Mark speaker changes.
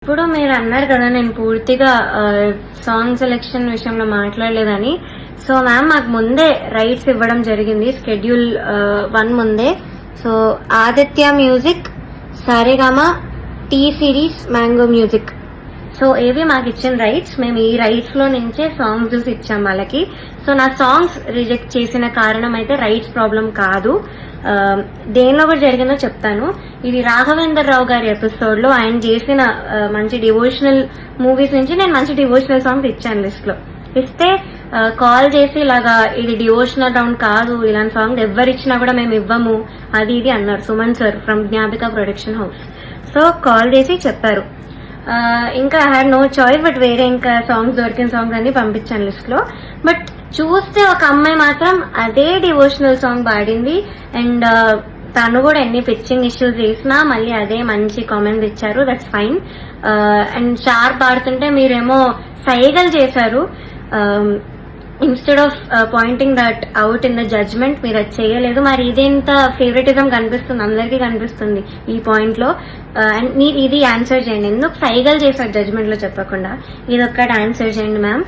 Speaker 1: ఇప్పుడు మీరు అన్నారు కదా నేను పూర్తిగా సాంగ్ సెలెక్షన్ విషయంలో మాట్లాడలేదని. సో మ్యామ్ మాకు ముందే రైట్స్ ఇవ్వడం జరిగింది, స్కెడ్యూల్ 1 ముందే. So Aditya music, Saregama, T Series, mango music, so ఏవి మాకు ఇచ్చిన రైట్స్. మేము ఈ రైట్స్ లో నుంచే సాంగ్స్ చూసి ఇచ్చాం వాళ్ళకి. సో నా సాంగ్స్ రిజెక్ట్ చేసిన కారణం అయితే రైట్స్ ప్రాబ్లం కాదు, దేనిలో కూడా జరిగిందో చెప్తాను. ఇది రాఘవేందర్ రావు గారి ఎపిసోడ్ లో ఆయన చేసిన మంచి డివోషనల్ మూవీస్ నుంచి నేను మంచి డివోషనల్ సాంగ్స్ ఇచ్చాను లిస్ట్ లో. ఇస్తే కాల్ చేసి ఇలాగా ఇది డివోషనల్ రౌండ్ కాదు, ఇలాంటి సాంగ్ ఎవరిచ్చినా కూడా మేము ఇవ్వము అది ఇది అన్నారు Suman sir from Jnapika production house. So call చేసి చెప్పారు. ఇంకా I had no choice, but వేరే ఇంకా సాంగ్స్ దొరికిన సాంగ్స్ అన్ని పంపించాను లిస్ట్ లో. బట్ చూస్తే ఒక అమ్మాయి మాత్రం అదే డివోషనల్ సాంగ్ పాడింది. అండ్ తను కూడా ఎన్ని పిచ్చింగ్ ఇష్యూస్ చేసినా మళ్ళీ అదే మంచి కామెంట్స్ ఇచ్చారు, దట్స్ ఫైన్. అండ్ షార్ప్ పాడుతుంటే మీరేమో సైగలు చేశారు. Instead of pointing that out in the judgement మీరు అది చేయలేదు. మరి ఇదేంత ఫేవరెటిజం కనిపిస్తుంది, అందరికీ కనిపిస్తుంది ఈ పాయింట్ లో. అండ్ మీరు ఇది ఆన్సర్ చేయండి, ఎందుకు సైగలు చేశారు జడ్జ్మెంట్ లో చెప్పకుండా, ఇది ఒక్కటి ఆన్సర్ చేయండి మ్యామ్.